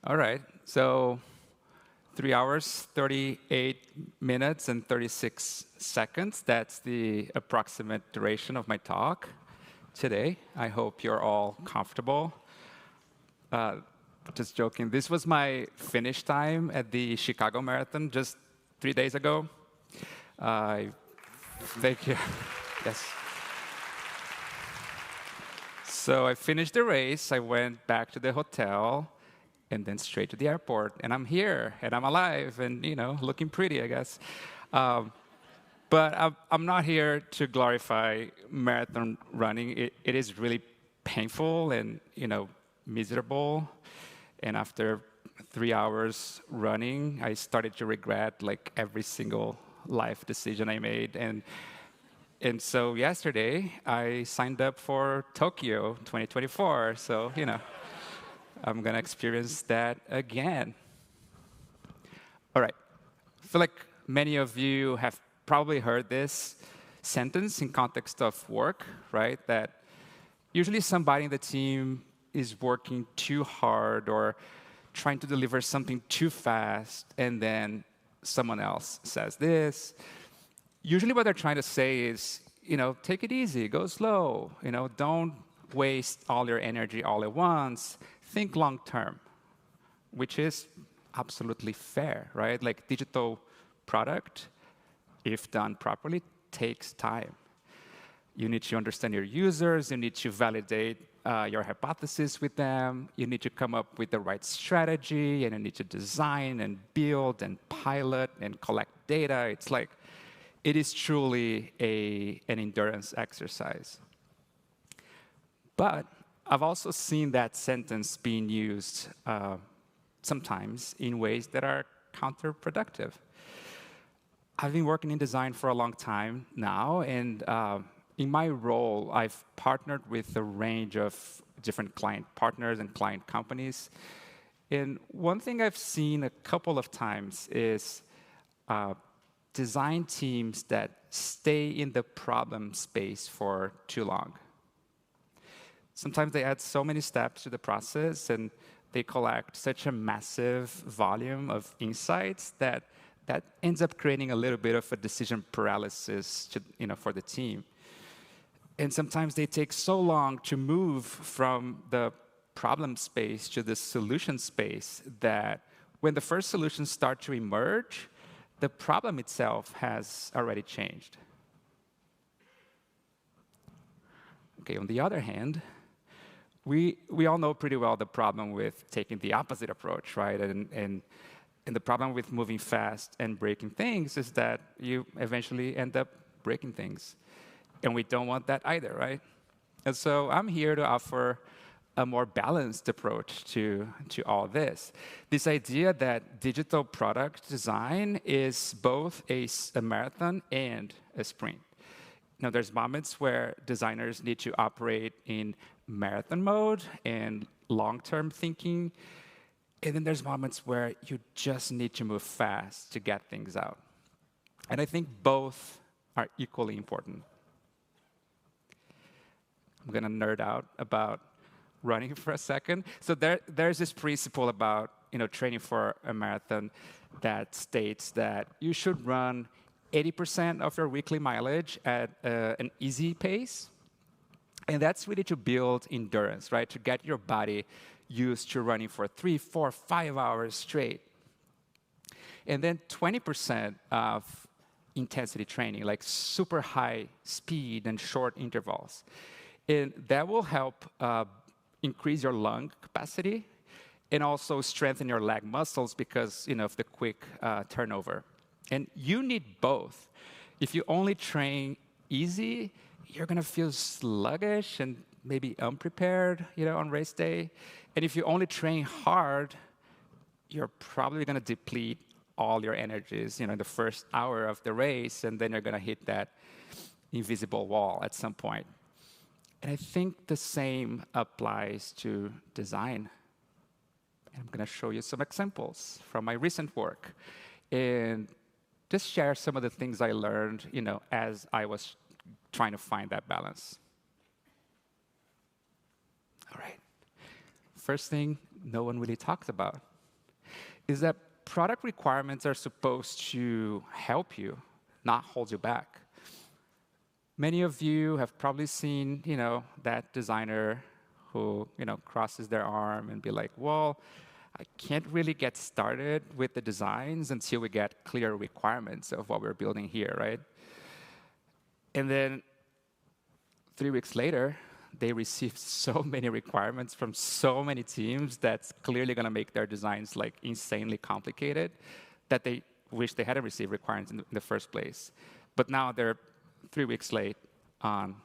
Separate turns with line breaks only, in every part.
All right. So 3 hours, 38 minutes, and 36 seconds. That's the approximate duration of my talk today. I hope you're all comfortable. Just joking. This was my finish time at the Chicago Marathon just 3 days ago. Thank you. Yes. So I finished the race. I went back to the hotel and then straight to the airport. And I'm here, and I'm alive, and looking pretty, I guess. But I'm not here to glorify marathon running. It is really painful and miserable. And after 3 hours running, I started to regret like every single life decision I made. And so yesterday, I signed up for Tokyo 2024. So I'm gonna experience that again. All right. I feel like many of you have probably heard this sentence in context of work, right? That usually somebody in the team is working too hard or trying to deliver something too fast, and then someone else says this. Usually what they're trying to say is, take it easy, go slow, don't waste all your energy all at once. Think long term, which is absolutely fair, right? Like digital product, if done properly, takes time. You need to understand your users, you need to validate your hypothesis with them, you need to come up with the right strategy, and you need to design and build and pilot and collect data. It's like, it is truly an endurance exercise. But I've also seen that sentence being used sometimes in ways that are counterproductive. I've been working in design for a long time now, and in my role, I've partnered with a range of different client partners and client companies. And one thing I've seen a couple of times is design teams that stay in the problem space for too long. Sometimes they add so many steps to the process, and they collect such a massive volume of insights that ends up creating a little bit of a decision paralysis for the team. And sometimes they take so long to move from the problem space to the solution space that when the first solutions start to emerge, the problem itself has already changed. Okay, on the other hand, we all know pretty well the problem with taking the opposite approach, right? And the problem with moving fast and breaking things is that you eventually end up breaking things. And we don't want that either, right? And so I'm here to offer a more balanced approach to all this. This idea that digital product design is both a marathon and a sprint. There's moments where designers need to operate in marathon mode and long-term thinking. And then there's moments where you just need to move fast to get things out. And I think both are equally important. I'm going to nerd out about running for a second. So there's this principle about training for a marathon that states that you should run 80% of your weekly mileage at an easy pace. And that's really to build endurance, right? To get your body used to running for 3, 4, 5 hours straight. And then 20% of intensity training, like super high speed and short intervals. And that will help increase your lung capacity and also strengthen your leg muscles because of the quick turnover. And you need both. If you only train easy, you're going to feel sluggish and maybe unprepared, on race day. And if you only train hard, you're probably going to deplete all your energies, in the first hour of the race, and then you're going to hit that invisible wall at some point. And I think the same applies to design. And I'm going to show you some examples from my recent work and just share some of the things I learned, as I was trying to find that balance. All right. First thing no one really talks about, is that product requirements are supposed to help you, not hold you back. Many of you have probably seen, that designer who, crosses their arm and be like, well, I can't really get started with the designs until we get clear requirements of what we're building here, right? And then 3 weeks later, they received so many requirements from so many teams that's clearly going to make their designs like insanely complicated that they wish they hadn't received requirements in the first place. But now they're 3 weeks late on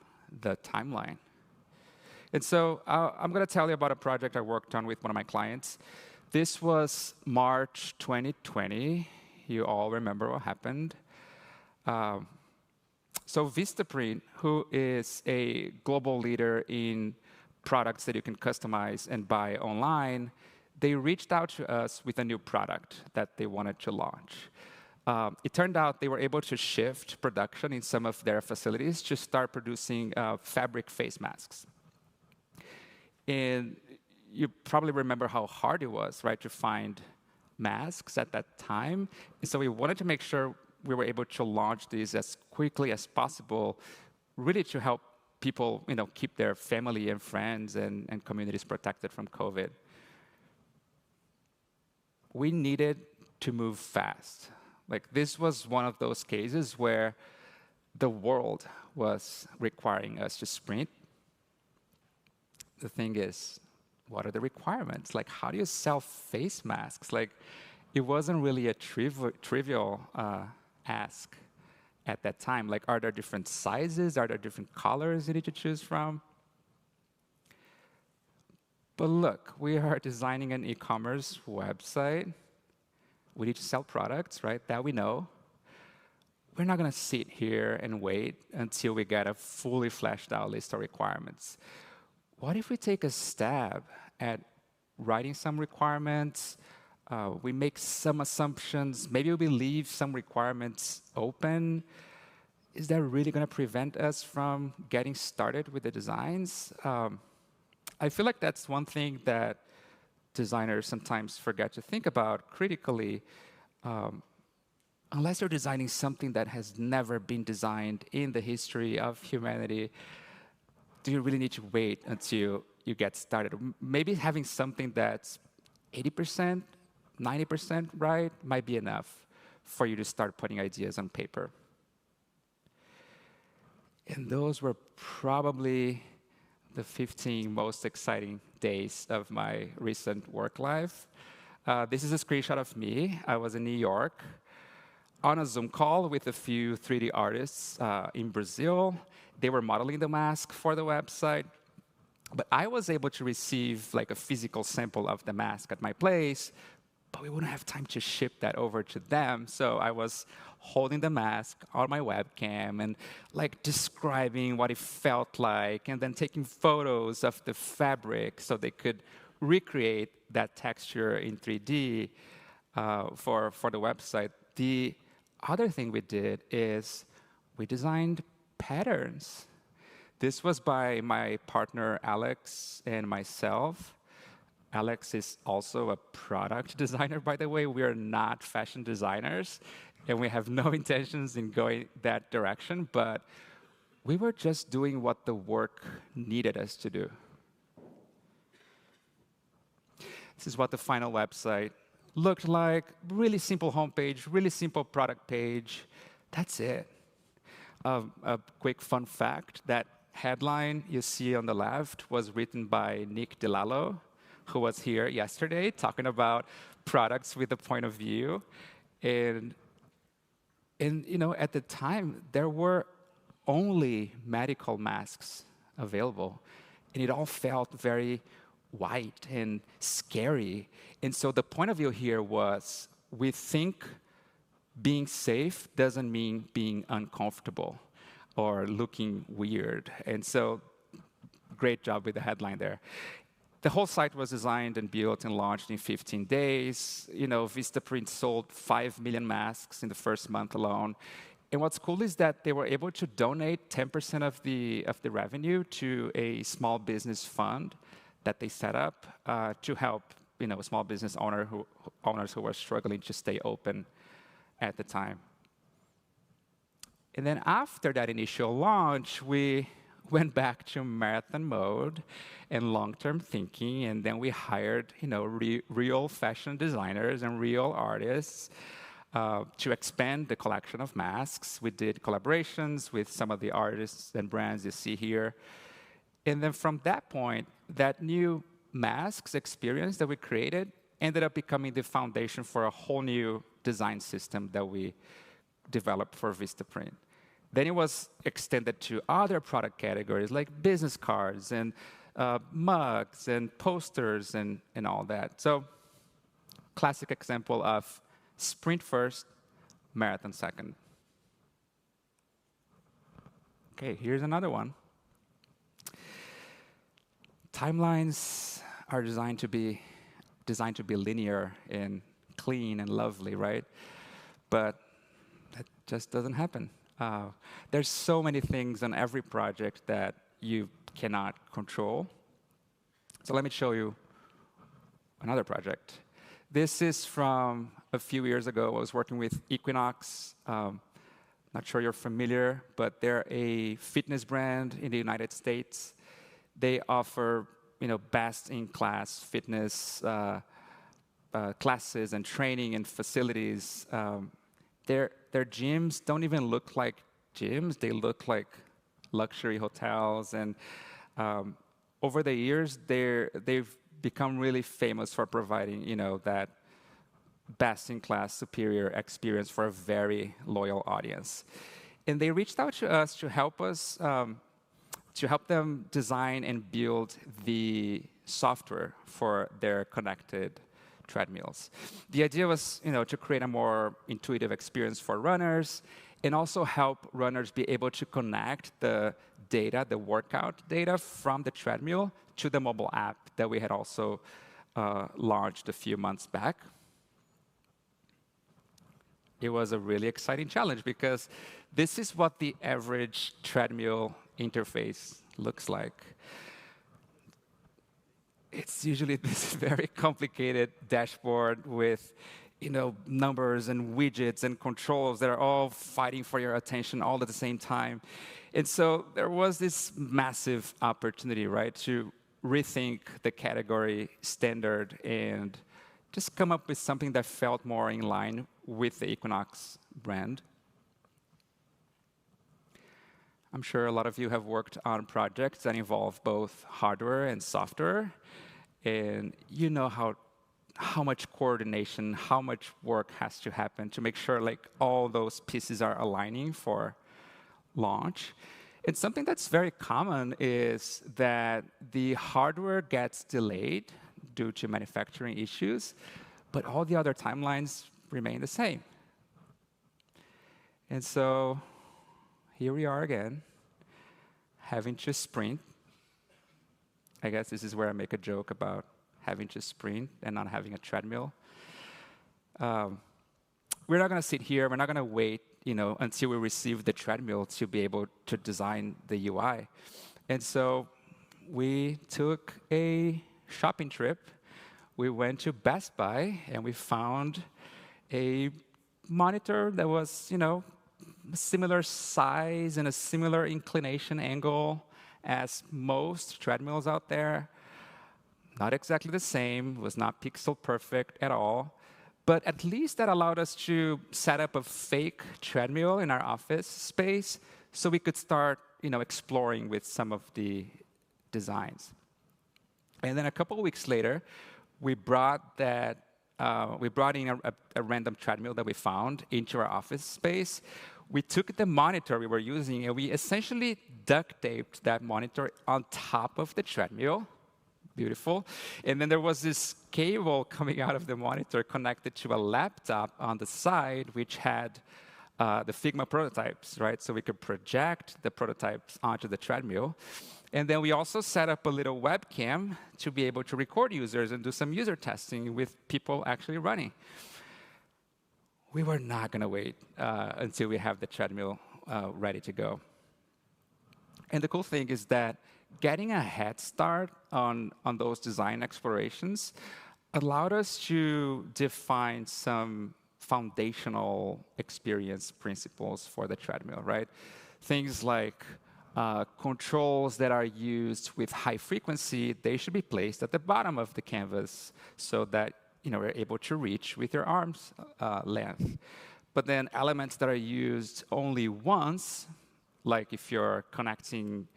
the timeline. And so I'm going to tell you about a project I worked on with one of my clients. This was March 2020. You all remember what happened. So Vistaprint, who is a global leader in products that you can customize and buy online, they reached out to us with a new product that they wanted to launch. It turned out they were able to shift production in some of their facilities to start producing fabric face masks. And you probably remember how hard it was, right, to find masks at that time. And so we wanted to make sure we were able to launch these as quickly as possible, really to help people, keep their family and friends and communities protected from COVID. We needed to move fast. Like, this was one of those cases where the world was requiring us to sprint. The thing is, what are the requirements? Like, how do you sell face masks? Like, it wasn't really a trivial ask at that time. Like, are there different sizes? Are there different colors you need to choose from? But look, we are designing an e-commerce website. We need to sell products, right? That we know. We're not going to sit here and wait until we get a fully fleshed out list of requirements. What if we take a stab at writing some requirements? We make some assumptions. Maybe we leave some requirements open. Is that really going to prevent us from getting started with the designs? I feel like that's one thing that designers sometimes forget to think about critically. Unless you're designing something that has never been designed in the history of humanity, do you really need to wait until you get started? Maybe having something that's 80%, 90% right might be enough for you to start putting ideas on paper. And those were probably the 15 most exciting days of my recent work life. This is a screenshot of me. I was in New York on a Zoom call with a few 3D artists in Brazil. They were modeling the mask for the website. But I was able to receive like a physical sample of the mask at my place, but we wouldn't have time to ship that over to them. So I was holding the mask on my webcam and like describing what it felt like, and then taking photos of the fabric so they could recreate that texture in 3D for the website. The other thing we did is we designed patterns. This was by my partner, Alex, and myself. Alex is also a product designer, by the way. We are not fashion designers, and we have no intentions in going that direction, but we were just doing what the work needed us to do. This is what the final website looked like. Really simple homepage, really simple product page. That's it. A quick fun fact, that headline you see on the left was written by Nick DiLallo, who was here yesterday talking about products with a point of view. And at the time, there were only medical masks available. And it all felt very white and scary. And so the point of view here was, we think being safe doesn't mean being uncomfortable or looking weird. And so, great job with the headline there. The whole site was designed and built and launched in 15 days. Vistaprint sold 5 million masks in the first month alone. And what's cool is that they were able to donate 10% of the revenue to a small business fund that they set up to help small business owners who were struggling to stay open at the time. And then after that initial launch, we went back to marathon mode and long-term thinking, and then we hired, real fashion designers and real artists to expand the collection of masks. We did collaborations with some of the artists and brands you see here. And then from that point, that new masks experience that we created ended up becoming the foundation for a whole new design system that we developed for Vistaprint. Then it was extended to other product categories like business cards and mugs and posters and all that. So classic example of sprint first, marathon second. Okay, here's another one. Timelines are designed to be linear and clean and lovely, right? But that just doesn't happen. There's so many things on every project that you cannot control. So let me show you another project. This is from a few years ago. I was working with Equinox. Not sure you're familiar, but they're a fitness brand in the United States. They offer, best-in-class fitness classes and training and facilities. Their gyms don't even look like gyms. They look like luxury hotels. And over the years, they've become really famous for providing, that best-in-class, superior experience for a very loyal audience. And they reached out to us to help them design and build the software for their connected treadmills. The idea was, to create a more intuitive experience for runners and also help runners be able to connect the data, the workout data from the treadmill to the mobile app that we had also launched a few months back. It was a really exciting challenge because this is what the average treadmill interface looks like. It's usually this very complicated dashboard with, numbers and widgets and controls that are all fighting for your attention all at the same time. And so there was this massive opportunity, right, to rethink the category standard and just come up with something that felt more in line with the Equinox brand. I'm sure a lot of you have worked on projects that involve both hardware and software, and you know how much coordination, how much work has to happen to make sure all those pieces are aligning for launch. And something that's very common is that the hardware gets delayed due to manufacturing issues, but all the other timelines remain the same. And so here we are again, having to sprint. I guess this is where I make a joke about having to sprint and not having a treadmill. We're not going to sit here. We're not going to wait, until we receive the treadmill to be able to design the UI. And so we took a shopping trip. We went to Best Buy and we found a monitor that was, a similar size and a similar inclination angle as most treadmills out there. Not exactly the same, was not pixel perfect at all, but at least that allowed us to set up a fake treadmill in our office space so we could start, exploring with some of the designs. And then a couple of weeks later, we brought in a random treadmill that we found into our office space. We took the monitor we were using and we essentially duct taped that monitor on top of the treadmill. Beautiful. And then there was this cable coming out of the monitor connected to a laptop on the side, which had the Figma prototypes, right? So we could project the prototypes onto the treadmill. And then we also set up a little webcam to be able to record users and do some user testing with people actually running. We were not going to wait until we have the treadmill ready to go. And the cool thing is that getting a head start on those design explorations allowed us to define some foundational experience principles for the treadmill, right? Things like controls that are used with high frequency, they should be placed at the bottom of the canvas so that you're able to reach with your arm's length. But then elements that are used only once, like if you're connecting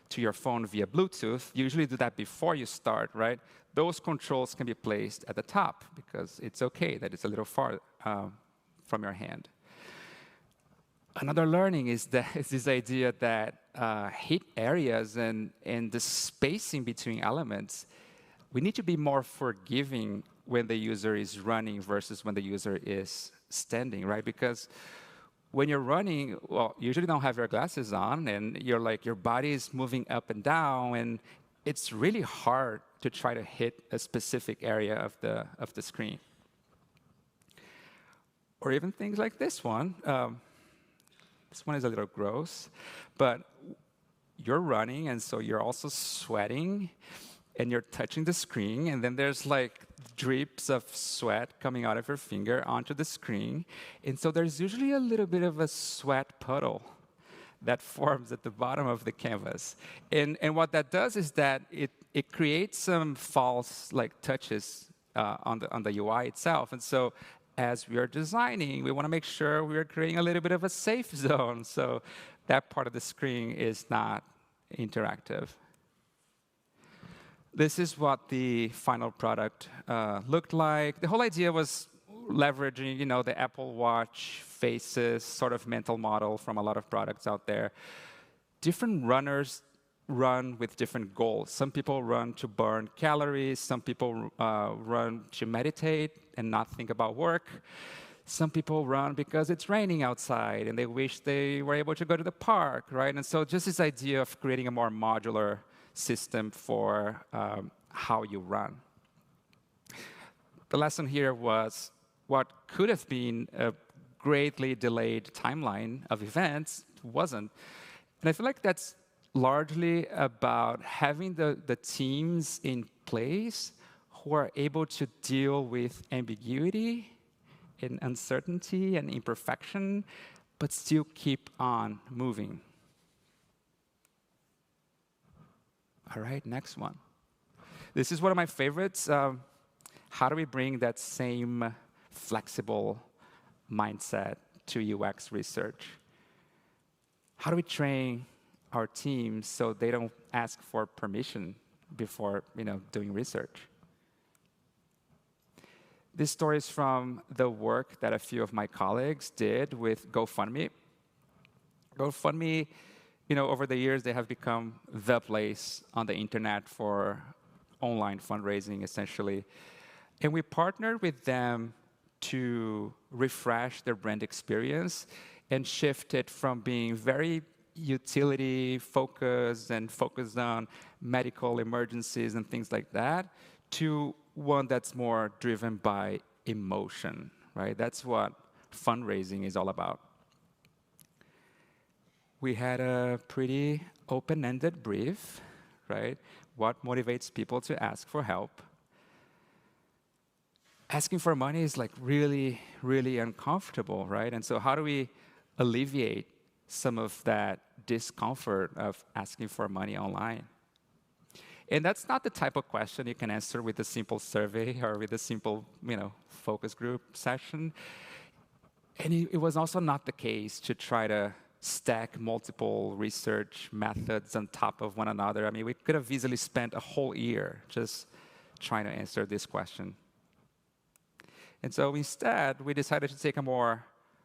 to your phone via Bluetooth, you usually do that before you start, right? Those controls can be placed at the top because it's okay that it's a little far from your hand. Another learning is this idea that hit areas and the spacing between elements, we need to be more forgiving when the user is running versus when the user is standing, right? Because when you're running, well, you usually don't have your glasses on, and your body is moving up and down, and it's really hard to try to hit a specific area of the screen. Or even things like this one. This one is a little gross, but you're running, and so you're also sweating, and you're touching the screen, and then there's like drips of sweat coming out of your finger onto the screen. And so there's usually a little bit of a sweat puddle that forms at the bottom of the canvas. And what that does is that it creates some false touches on the UI itself. And so as we are designing, we want to make sure we are creating a little bit of a safe zone so that part of the screen is not interactive. This is what the final product looked like. The whole idea was leveraging, the Apple Watch faces sort of mental model from a lot of products out there. Different runners run with different goals. Some people run to burn calories. Some people run to meditate and not think about work. Some people run because it's raining outside and they wish they were able to go to the park, right? And so just this idea of creating a more modular system for how you run. The lesson here was what could have been a greatly delayed timeline of events wasn't. And I feel like that's largely about having the teams in place who are able to deal with ambiguity and uncertainty and imperfection, but still keep on moving. All right, next one. This is one of my favorites. How do we bring that same flexible mindset to UX research? How do we train our teams so they don't ask for permission before doing research? This story is from the work that a few of my colleagues did with GoFundMe. GoFundMe, over the years, they have become the place on the internet for online fundraising, essentially. And we partnered with them to refresh their brand experience and shift it from being very utility focused and focused on medical emergencies and things like that to one that's more driven by emotion, right? That's what fundraising is all about. We had a pretty open-ended brief, right? What motivates people to ask for help? Asking for money is really, really uncomfortable, right? And so how do we alleviate some of that discomfort of asking for money online? And that's not the type of question you can answer with a simple survey or with a simple, focus group session. And it was also not the case to try to stack multiple research methods on top of one another. I mean, we could have easily spent a whole year just trying to answer this question. And so instead, we decided to take a more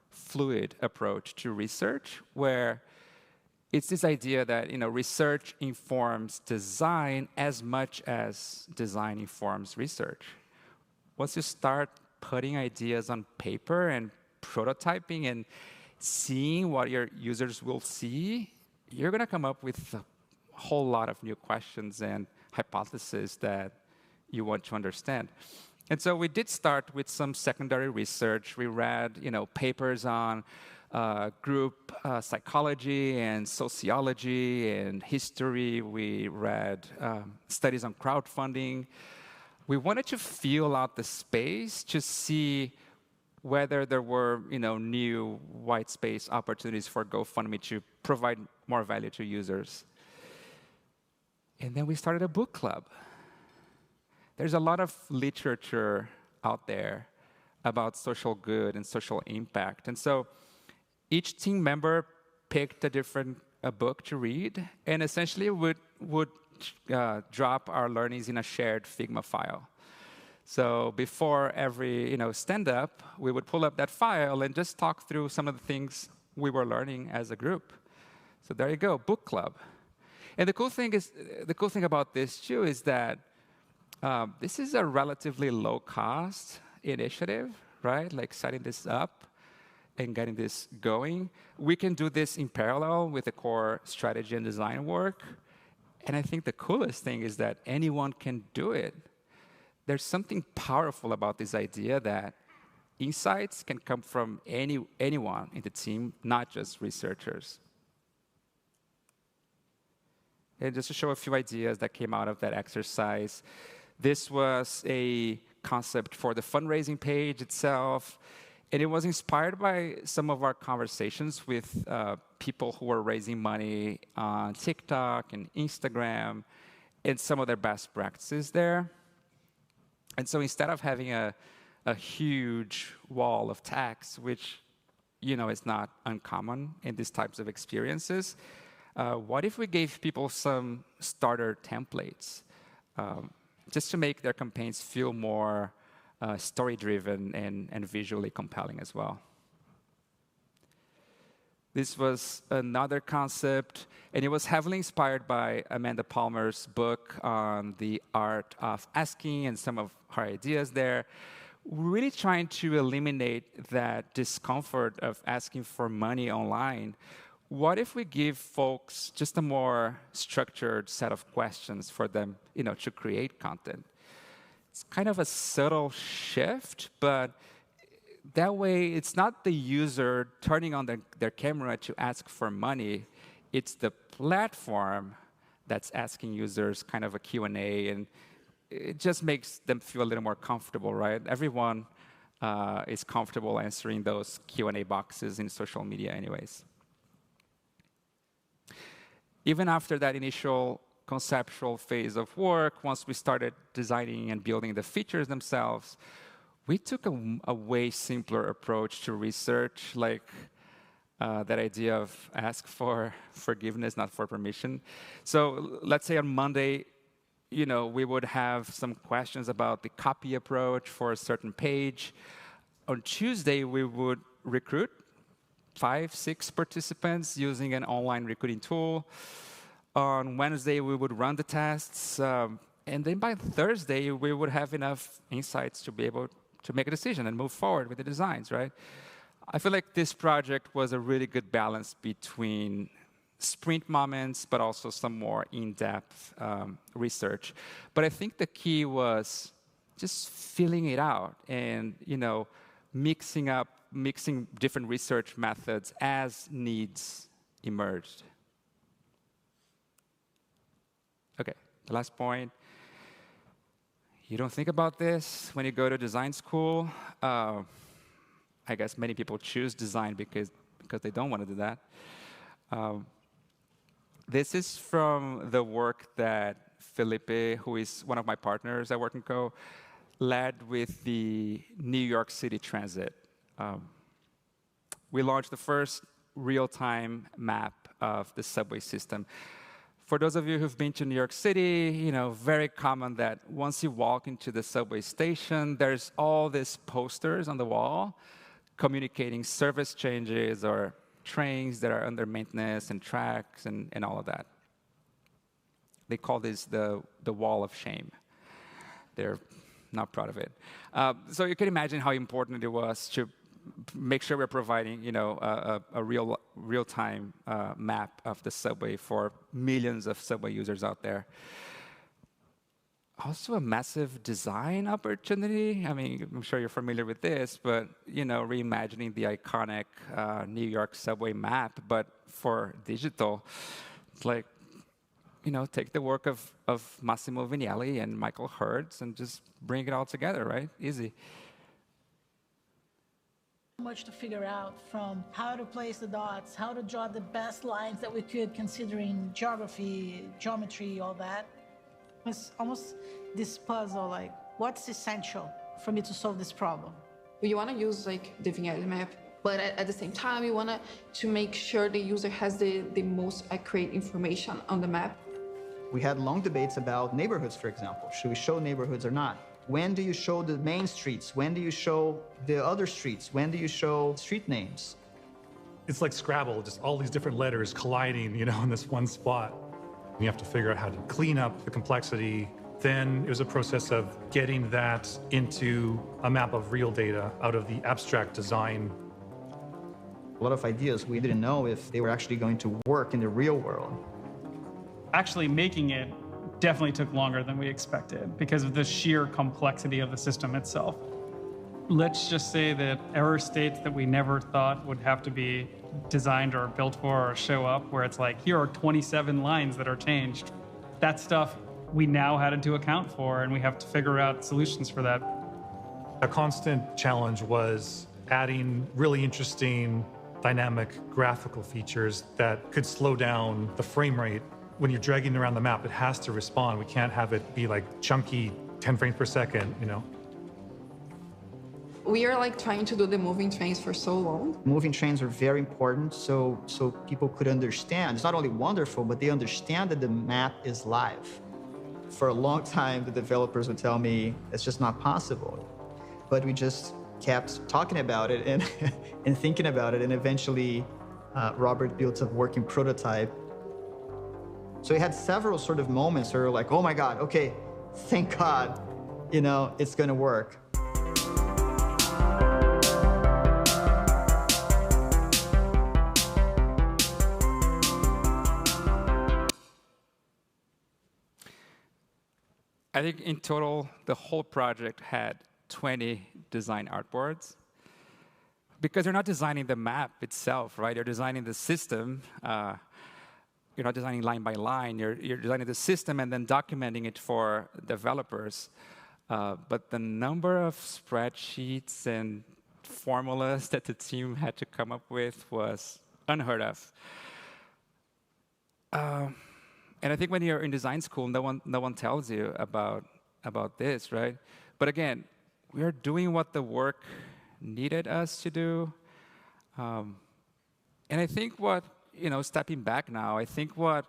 fluid approach to research, where it's this idea that research informs design as much as design informs research. Once you start putting ideas on paper and prototyping and seeing what your users will see, you're going to come up with a whole lot of new questions and hypotheses that you want to understand. And so we did start with some secondary research. We read papers on group psychology and sociology and history. We read studies on crowdfunding. we wanted to feel out the space to see whether there were new white space opportunities for GoFundMe to provide more value to users. And then we started a book club. There's a lot of literature out there about social good and social impact. And so each team member picked a different book to read, and essentially would drop our learnings in a shared Figma file. So before every stand-up, we would pull up that file and just talk through some of the things we were learning as a group. So there you go, book club. And the cool thing about this too is that this is a relatively low-cost initiative, right? Like setting this up and getting this going. We can do this in parallel with the core strategy and design work. And I think the coolest thing is that anyone can do it. There's something powerful about this idea that insights can come from anyone in the team, not just researchers. And just to show a few ideas that came out of that exercise, this was a concept for the fundraising page itself. And it was inspired by some of our conversations with people who were raising money on TikTok and Instagram and some of their best practices there. And so instead of having a huge wall of text, which is not uncommon in these types of experiences, what if we gave people some starter templates just to make their campaigns feel more story-driven and visually compelling as well? This was another concept, and it was heavily inspired by Amanda Palmer's book on the art of asking and some of her ideas there. Really trying to eliminate that discomfort of asking for money online. What if we give folks just a more structured set of questions for them, to create content? It's kind of a subtle shift, but that way it's not the user turning on their camera to ask for money. It's the platform that's asking users kind of a Q&A, and it just makes them feel a little more comfortable, right? Everyone is comfortable answering those Q&A boxes in social media anyways. Even after that initial conceptual phase of work, once we started designing and building the features themselves, we took a way simpler approach to research, like that idea of ask for forgiveness, not for permission. So let's say on Monday, we would have some questions about the copy approach for a certain page. On Tuesday, we would recruit 5, 6 participants using an online recruiting tool. On Wednesday, we would run the tests. And then by Thursday, we would have enough insights to be able to make a decision and move forward with the designs, right? I feel like this project was a really good balance between sprint moments, but also some more in-depth research. But I think the key was just filling it out and, mixing different research methods as needs emerged. Okay, the last point. You don't think about this when you go to design school. I guess many people choose design because they don't want to do that. This is from the work that Felipe, who is one of my partners at Work & Co., led with the New York City Transit. We launched the first real-time map of the subway system. For those of you who've been to New York City, very common that once you walk into the subway station, there's all these posters on the wall communicating service changes or trains that are under maintenance and tracks and all of that. They call this the wall of shame. They're not proud of it. So you can imagine how important it was to make sure we're providing, a real-time map of the subway for millions of subway users out there. Also a massive design opportunity. I mean, I'm sure you're familiar with this, but, reimagining the iconic New York subway map, but for digital. It's like, take the work of Massimo Vignelli and Michael Hertz and just bring it all together, right? Easy.
Much to figure out, from how to place the dots, how to draw the best lines that we could, considering geography, geometry, all that. It's almost this puzzle, like, what's essential for me to solve this problem?
You want to use like the Vignelli map, but at the same time, you want to make sure the user has the most accurate information on the map.
We had long debates about neighborhoods, for example. Should we show neighborhoods or not? When do you show the main streets? When do you show the other streets? When do you show street names?
It's like Scrabble, just all these different letters colliding, in this one spot. You have to figure out how to clean up the complexity. Then it was a process of getting that into a map of real data out of the abstract design.
A lot of ideas we didn't know if they were actually going to work in the real world.
Actually making it definitely took longer than we expected because of the sheer complexity of the system itself. Let's just say that error states that we never thought would have to be designed or built for or show up, where it's like, here are 27 lines that are changed. That stuff we now had to account for, and we have to figure out solutions for that.
A constant challenge was adding really interesting dynamic graphical features that could slow down the frame rate. When you're dragging around the map, it has to respond. We can't have it be like chunky 10 frames per second,
We are like trying to do the moving trains for so long.
Moving trains are very important so people could understand. It's not only wonderful, but they understand that the map is live. For a long time, the developers would tell me it's just not possible. But we just kept talking about it and, and thinking about it, and eventually Robert built a working prototype. So we had several sort of moments where we were like, oh my God, okay, thank God, it's gonna work.
I think in total, the whole project had 20 design artboards. Because you're not designing the map itself, right? You're designing the system. You're not designing line by line. You're designing the system and then documenting it for developers. But the number of spreadsheets and formulas that the team had to come up with was unheard of. And I think when you're in design school, no one tells you about this, right? But again, we are doing what the work needed us to do. And I think stepping back now, I think what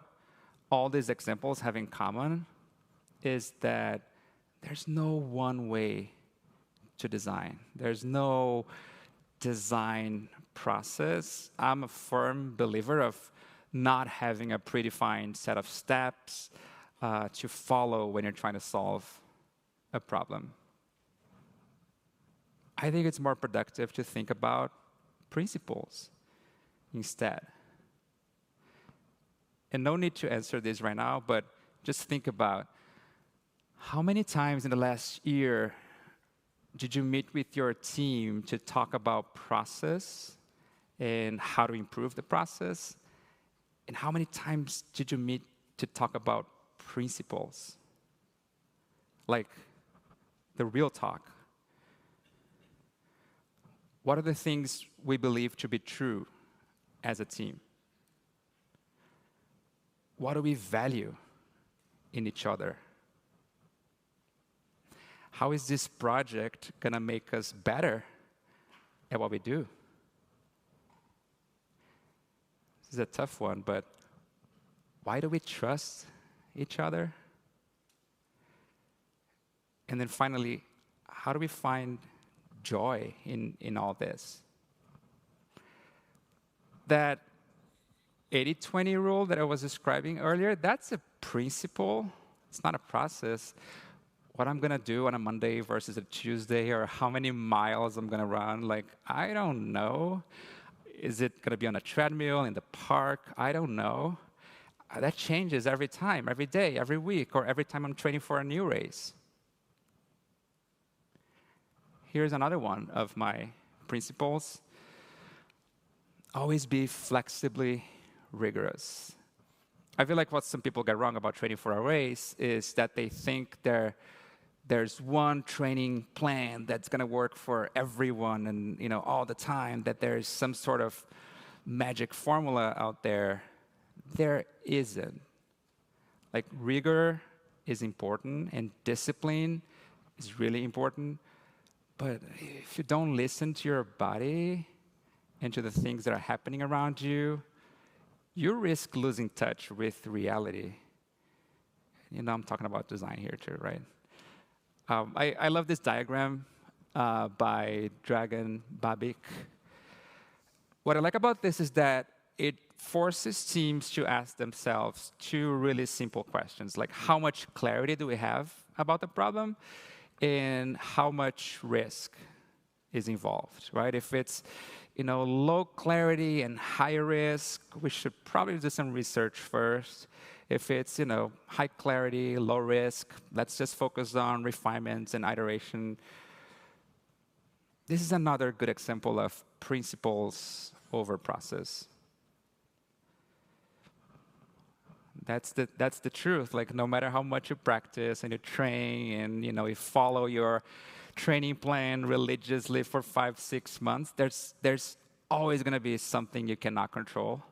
all these examples have in common is that there's no one way to design. There's no design process. I'm a firm believer of not having a predefined set of steps to follow when you're trying to solve a problem. I think it's more productive to think about principles instead. And no need to answer this right now, but just think about how many times in the last year did you meet with your team to talk about process and how to improve the process? And how many times did you meet to talk about principles? Like the real talk. What are the things we believe to be true as a team? What do we value in each other? How is this project going to make us better at what we do? This is a tough one, but why do we trust each other? And then finally, how do we find joy in all this? That 80-20 rule that I was describing earlier, that's a principle. It's not a process. What I'm going to do on a Monday versus a Tuesday, or how many miles I'm going to run, I don't know. Is it going to be on a treadmill, in the park? I don't know. That changes every time, every day, every week, or every time I'm training for a new race. Here's another one of my principles. Always be flexibly rigorous. I feel like what some people get wrong about training for a race is that they think there's one training plan that's going to work for everyone and all the time, that there's some sort of magic formula out there. There isn't. Like, rigor is important and discipline is really important, but if you don't listen to your body and to the things that are happening around you, you risk losing touch with reality. I'm talking about design here too, right? I love this diagram by Dragan Babic. What I like about this is that it forces teams to ask themselves two really simple questions, like how much clarity do we have about the problem and how much risk is involved, right? If it's low clarity and high risk, we should probably do some research first. If it's high clarity, low risk, let's just focus on refinements and iteration. This is another good example of principles over process. That's the truth. Like, no matter how much you practice and you train and you follow your training plan religiously for 5-6 months, there's always going to be something you cannot control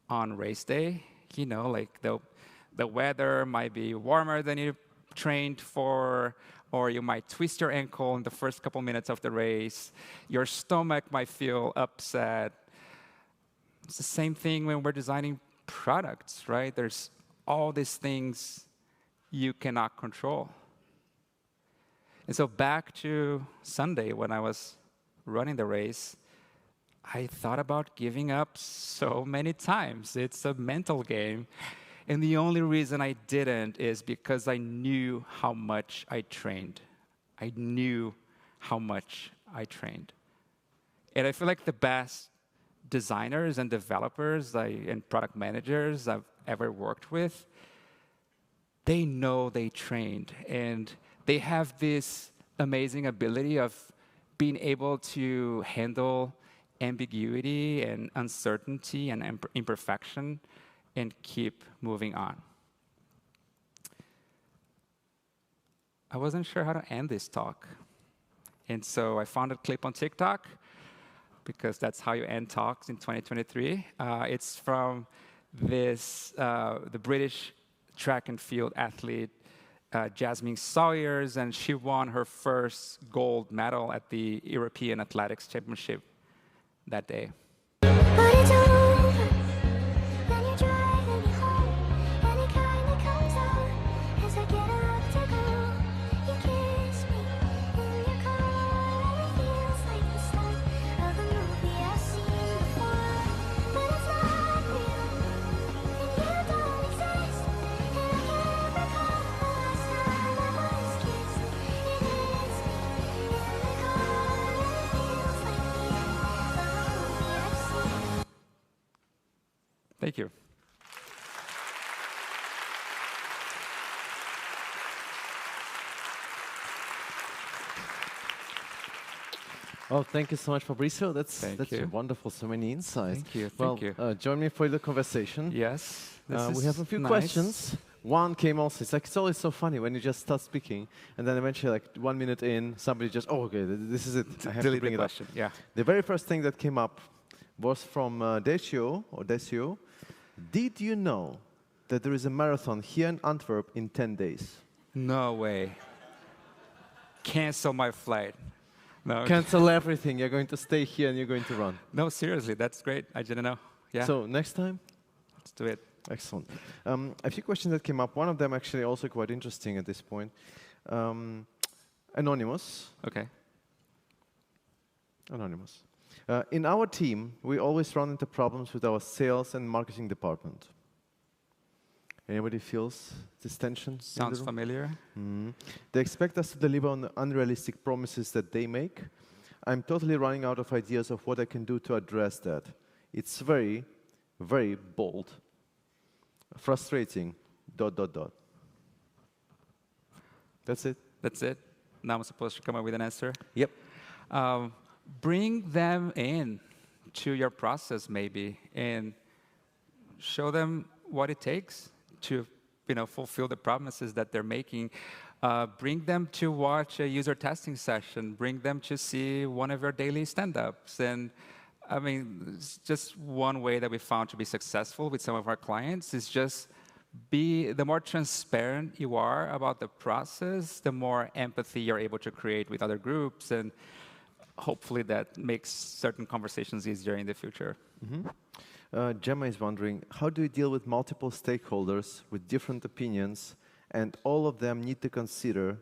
on race day. Like the weather might be warmer than you trained for, or you might twist your ankle in the first couple minutes of the race. Your stomach might feel upset. It's the same thing when we're designing products, right? There's all these things you cannot control. And so back to Sunday, when I was running the race, I thought about giving up so many times. It's a mental game. And the only reason I didn't is because I knew how much I trained. I knew how much I trained. And I feel like the best designers and developers and product managers I've ever worked with, they know they trained. And they have this amazing ability of being able to handle ambiguity and uncertainty and imperfection and keep moving on. I wasn't sure how to end this talk. And so I found a clip on TikTok, because that's how you end talks in 2023. It's from the British track and field athlete, Jasmine Sawyers, and she won her first gold medal at the European Athletics Championship that day. Thank you.
Oh, thank you so much, Fabrizio. That's
you.
wonderful. So many insights.
Thank you.
Well,
Thank you.
join me for the conversation.
Yes.
We have a few
nice.
questions. One came also. It's always so funny when you just start speaking, and then eventually, like 1 minute in, somebody just, oh, okay, this is it. I have to
Delete
bring
the
it up.
question. Yeah.
The very first thing that came up was from Decio. Did you know that there is a marathon here in Antwerp in 10 days?
No way. Cancel my flight. No.
Cancel everything. You're going to stay here and you're going to run.
No, seriously, that's great. I didn't know. Yeah.
So next time?
Let's do it.
Excellent. A few questions that came up. One of them actually also quite interesting at this point. Anonymous.
Okay.
Anonymous. In our team, we always run into problems with our sales and marketing department. Anybody feels this tension?
Sounds familiar.
They expect us to deliver on the unrealistic promises that they make. I'm totally running out of ideas of what I can do to address that. It's very, very bold. Frustrating, ... That's it?
That's it? Now I'm supposed to come up with an answer?
Yep.
Bring them in to your process maybe and show them what it takes to fulfill the promises that they're making. Bring them to watch a user testing session. Bring them to see one of your daily stand-ups. And I mean, it's just one way that we found to be successful with some of our clients is just the more transparent you are about the process, the more empathy you're able to create with other groups. And hopefully that makes certain conversations easier in the future.
Gemma is wondering, how do you deal with multiple stakeholders with different opinions, and all of them need to consider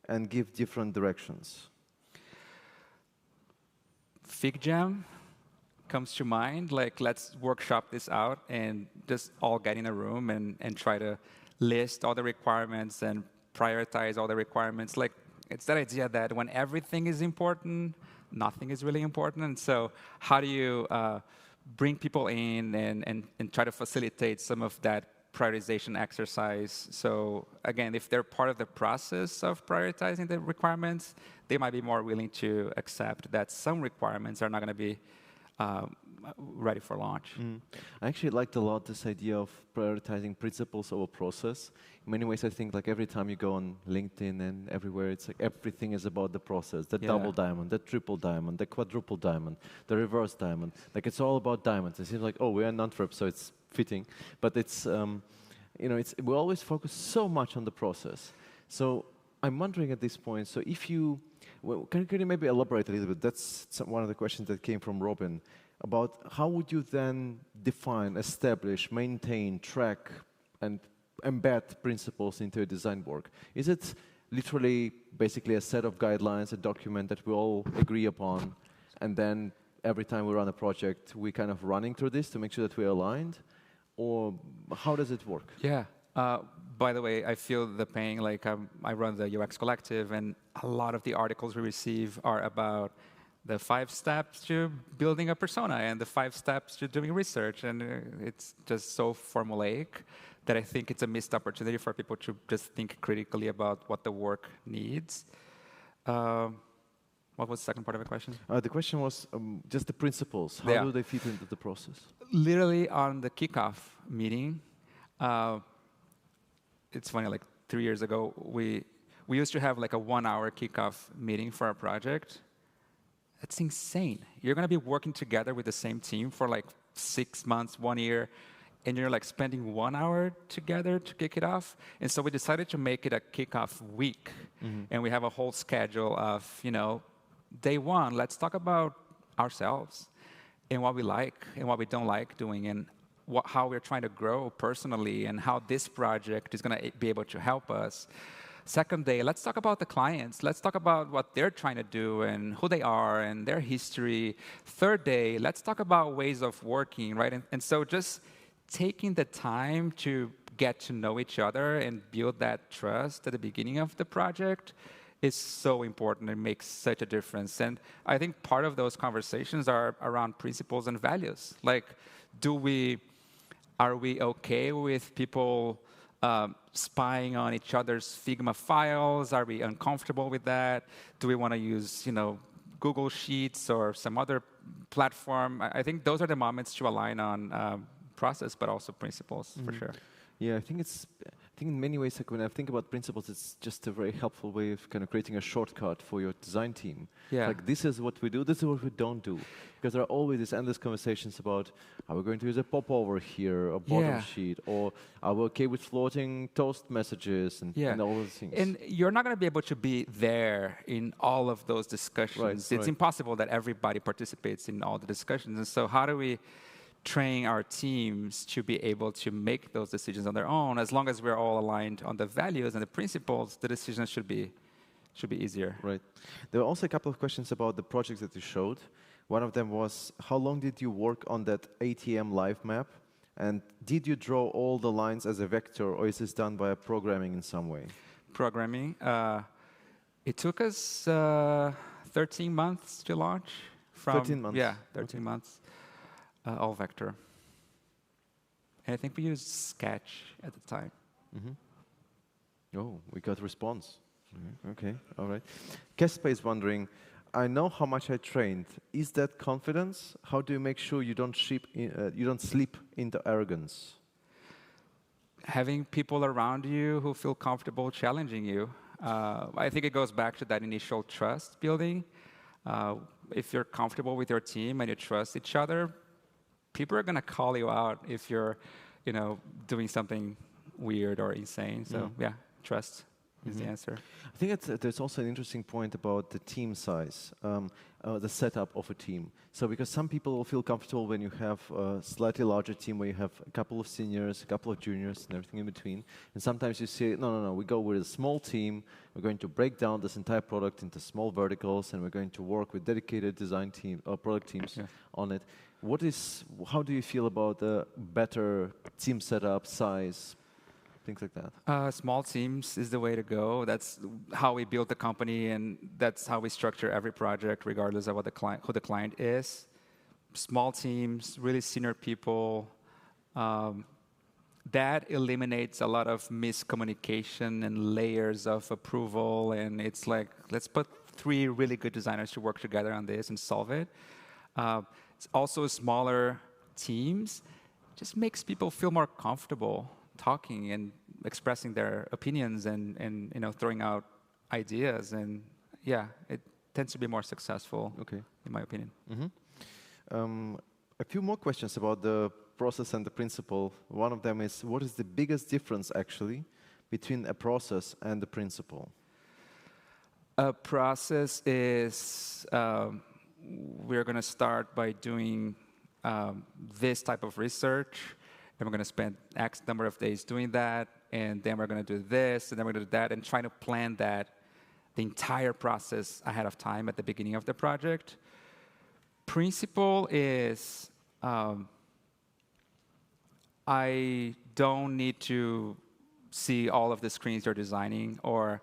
and give different directions?
FigJam comes to mind, like let's workshop this out and just all get in a room and try to list all the requirements and prioritize all the requirements. Like it's that idea that when everything is important, nothing is really important. And so how do you bring people in and try to facilitate some of that prioritization exercise? So again, if they're part of the process of prioritizing the requirements, they might be more willing to accept that some requirements are not going to be ready for launch.
I actually liked a lot this idea of prioritizing principles over process. In many ways, I think like every time you go on LinkedIn and everywhere, it's like everything is about the process, the double diamond, the triple diamond, the quadruple diamond, the reverse diamond. Like it's all about diamonds. It seems like, oh, we're in Antwerp, so it's fitting. But it's, we always focus so much on the process. So I'm wondering at this point, so if you, can you maybe elaborate a little bit? That's one of the questions that came from Robin, about how would you then define, establish, maintain, track, and embed principles into your design work? Is it literally basically a set of guidelines, a document that we all agree upon, and then every time we run a project, we kind of running through this to make sure that we're aligned? Or how does it work?
Yeah. By the way, I feel the pain. Like I run the UX Collective, and a lot of the articles we receive are about the 5 steps to building a persona and the 5 steps to doing research. And it's just so formulaic that I think it's a missed opportunity for people to just think critically about what the work needs. What was the second part of the question?
The question was just the principles. How do they fit into the process?
Literally on the kickoff meeting, it's funny, like 3 years ago, we used to have like a 1-hour kickoff meeting for our project. That's insane. You're going to be working together with the same team for like 6 months, 1 year, and you're like spending 1 hour together to kick it off. And so we decided to make it a kickoff week. And we have a whole schedule of, day 1, let's talk about ourselves and what we like and what we don't like doing, and how we're trying to grow personally, and how this project is going to be able to help us. Second day, let's talk about the clients. Let's talk about what they're trying to do and who they are and their history. Third day, let's talk about ways of working, right? And so just taking the time to get to know each other and build that trust at the beginning of the project is so important. It makes such a difference. And I think part of those conversations are around principles and values. Like, are we okay with people spying on each other's Figma files? Are we uncomfortable with that? Do we want to use, Google Sheets or some other platform? I think those are the moments to align on process, but also principles, for sure.
Yeah, I think in many ways, like when I think about principles, it's just a very helpful way of kind of creating a shortcut for your design team.
Yeah.
Like, this is what we do, this is what we don't do. Because there are always these endless conversations about, are we going to use a popover here, a bottom sheet, or are we okay with floating toast messages and all those things.
And you're not going to be able to be there in all of those discussions. It's impossible that everybody participates in all the discussions. And so how do we train our teams to be able to make those decisions on their own? As long as we're all aligned on the values and the principles, the decisions should be easier.
Right. There were also a couple of questions about the projects that you showed. One of them was, how long did you work on that ATM live map? And did you draw all the lines as a vector, or is this done by programming in some way?
Programming. It took us 13 months to launch.
13 months?
Yeah, 13 months. All vector. And I think we used Sketch at the time.
Oh, we got response. Okay, all right. Kespa is wondering, I know how much I trained. Is that confidence? How do you make sure you don't slip into arrogance?
having people around you who feel comfortable challenging you. I think it goes back to that initial trust building. If you're comfortable with your team and you trust each other, people are going to call you out if you're, doing something weird or insane. So yeah, trust is the answer.
I think there's also an interesting point about the team size, the setup of a team. So because some people will feel comfortable when you have a slightly larger team where you have a couple of seniors, a couple of juniors, and everything in between. And sometimes you say, no, we go with a small team. We're going to break down this entire product into small verticals, and we're going to work with dedicated design team or product teams on it. How do you feel about the better team setup, size, things like that?
Small teams is the way to go. That's how we built the company, and that's how we structure every project, regardless of who the client is. Small teams, really senior people. That eliminates a lot of miscommunication and layers of approval. And it's like, let's put 3 really good designers to work together on this and solve it. It's also smaller teams. Just makes people feel more comfortable talking and expressing their opinions and throwing out ideas, and it tends to be more successful.
Okay.
In my opinion.
A few more questions about the process and the principle. One of them is, what is the biggest difference actually between a process and the principle?
A process is we're going to start by doing this type of research. And we're going to spend X number of days doing that, and then we're going to do this, and then we're going to do that, and trying to plan the entire process ahead of time at the beginning of the project. Principle is I don't need to see all of the screens you're designing, or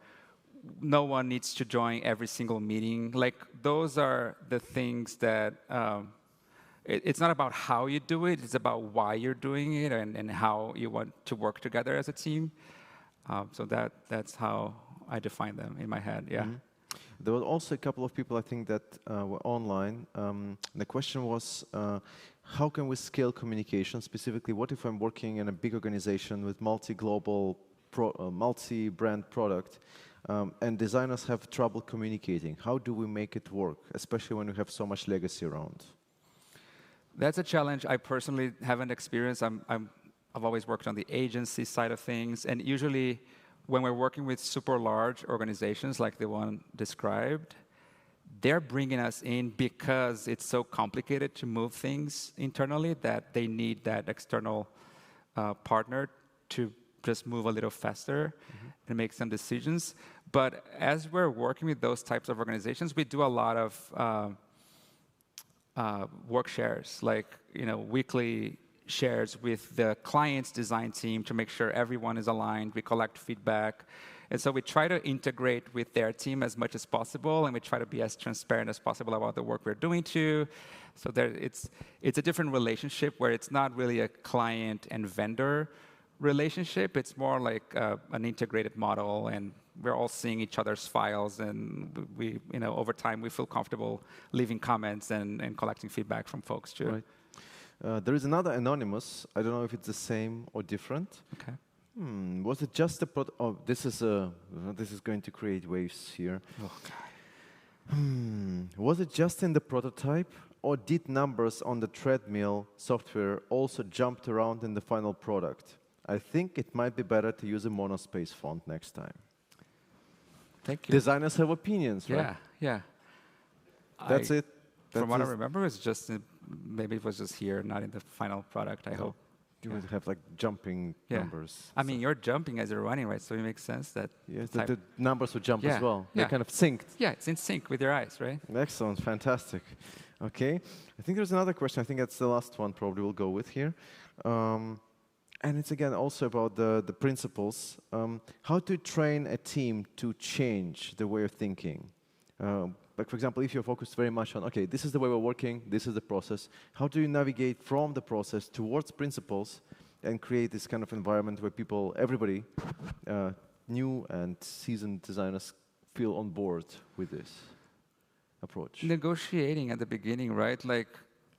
no one needs to join every single meeting. Like, those are the things that it's not about how you do it, it's about why you're doing it and how you want to work together as a team. So that's how I define them in my head, yeah.
There were also a couple of people, I think, that were online. The question was, how can we scale communication? Specifically, what if I'm working in a big organization with multi-global, multi-brand product, and designers have trouble communicating? How do we make it work, especially when we have so much legacy around?
That's a challenge I personally haven't experienced. I've always worked on the agency side of things, and usually when we're working with super large organizations like the one described, they're bringing us in because it's so complicated to move things internally that they need that external partner to just move a little faster and make some decisions. But as we're working with those types of organizations, we do a lot of work shares, like weekly shares with the client's design team to make sure everyone is aligned. We collect feedback, and so we try to integrate with their team as much as possible, and we try to be as transparent as possible about the work we're doing too. So it's a different relationship where it's not really a client and vendor relationship. It's more like an integrated model, and we're all seeing each other's files, and we, over time, we feel comfortable leaving comments and collecting feedback from folks too.
Right. There is another anonymous. I don't know if it's the same or different.
Okay.
Was it just a this is going to create waves here.
Oh, God.
Was it just in the prototype, or did numbers on the treadmill software also jumped around in the final product? I think it might be better to use a monospace font next time.
Thank you.
Designers have opinions, right?
Yeah.
That's it.
From what I remember, it's just maybe it was just here, not in the final product. I hope.
You would have like jumping numbers.
I mean, you're jumping as you're running, right? So it makes sense that.
Yes, the numbers would jump as well.
Yeah.
They're kind of synced.
Yeah, it's in sync with your eyes, right?
Excellent, fantastic. Okay, I think there's another question. I think that's the last one. Probably we'll go with here. And it's again also about the principles. How to train a team to change the way of thinking. Like, for example, if you're focused very much on, okay, this is the way we're working, this is the process, how do you navigate from the process towards principles and create this kind of environment where people, everybody, new and seasoned designers, feel on board with this approach?
Negotiating at the beginning, right? Like,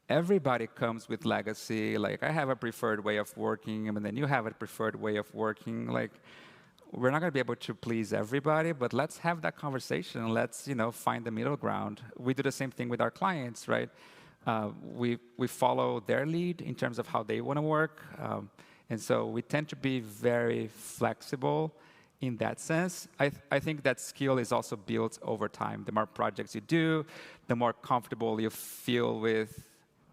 everybody comes with legacy. Like, I have a preferred way of working, and then you have a preferred way of working. Like, we're not going to be able to please everybody, but let's have that conversation. Let's, find the middle ground. We do the same thing with our clients, right? We follow their lead in terms of how they want to work. And so we tend to be very flexible in that sense. I think that skill is also built over time. The more projects you do, the more comfortable you feel with,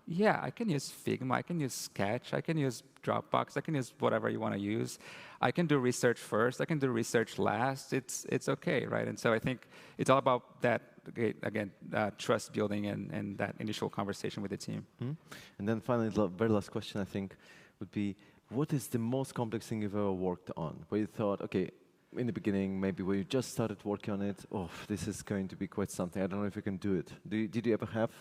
yeah, I can use Figma, I can use Sketch, I can use Dropbox, I can use whatever you want to use. I can do research first, I can do research last. It's okay, right? And so I think it's all about that, again, trust building and that initial conversation with the team.
And then finally, the very last question, I think, would be, what is the most complex thing you've ever worked on? Where you thought, okay, in the beginning, maybe where you just started working on it, oh, this is going to be quite something. I don't know if you can do it. Did you ever have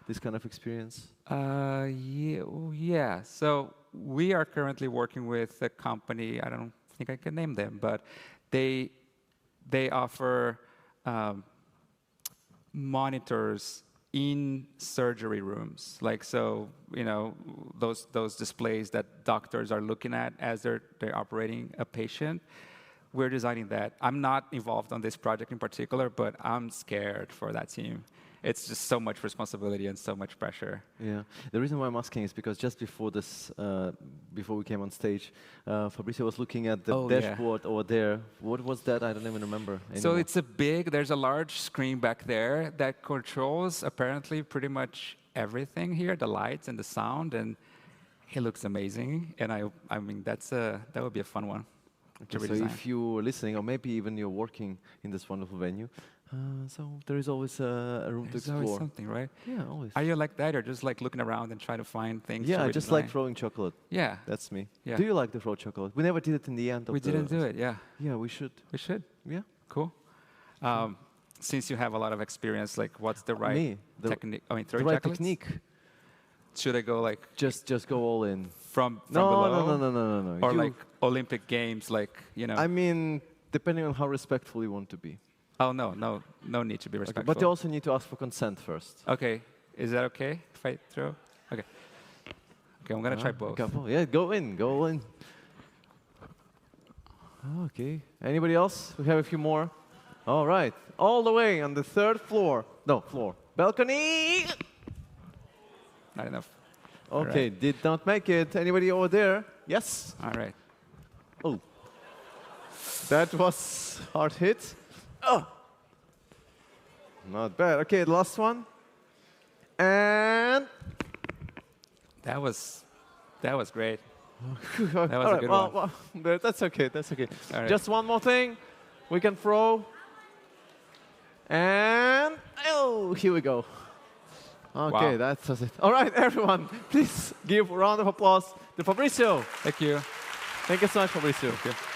this kind of experience?
Yeah. So we are currently working with a company, I don't think I can name them, but they offer monitors in surgery rooms. Like, so, those displays that doctors are looking at as they're operating a patient. We're designing that. I'm not involved on this project in particular, but I'm scared for that team. It's just so much responsibility and so much pressure.
Yeah. The reason why I'm asking is because just before this, before we came on stage, Fabrizio was looking at the dashboard over there. What was that? I don't even remember anymore.
So it's there's a large screen back there that controls apparently pretty much everything here, the lights and the sound, and it looks amazing. And I mean, that would be a fun one.
Okay, so if you're listening, or maybe even you're working in this wonderful venue, so there is always a room to explore.
There's always something, right?
Yeah, always.
Are you like that, or just like looking around and trying to find things?
Yeah, I just like throwing chocolate.
Yeah.
That's me.
Yeah.
Do you like to throw chocolate? We never did it in the end.
We didn't do it, yeah.
Yeah, we should.
We should.
Yeah.
Cool. Since you have a lot of experience, like, what's the right technique? I mean,
the right technique.
Should I go like
just go all in
from below?
No.
Or like Olympic Games, like,
I mean, depending on how respectful you want to be.
Oh no need to be respectful.
Okay, but you also need to ask for consent first.
Okay, is that okay if I throw? Okay, I'm gonna try both.
Yeah, go in. Okay. Anybody else? We have a few more. All right, all the way on the third floor. No, floor. Balcony.
Not enough.
Okay, right. Did not make it. Anybody over there? Yes?
All right.
Oh. That was hard hit. Oh. Not bad. Okay, last one. And
that was great.
That was a good one. Well, that's okay. That's okay. Right. Just one more thing. We can throw. And here we go. Okay, wow. That's it. All right, everyone, please give a round of applause to Fabrizio.
Thank you.
Thank you so much, Fabrizio.
Thank you.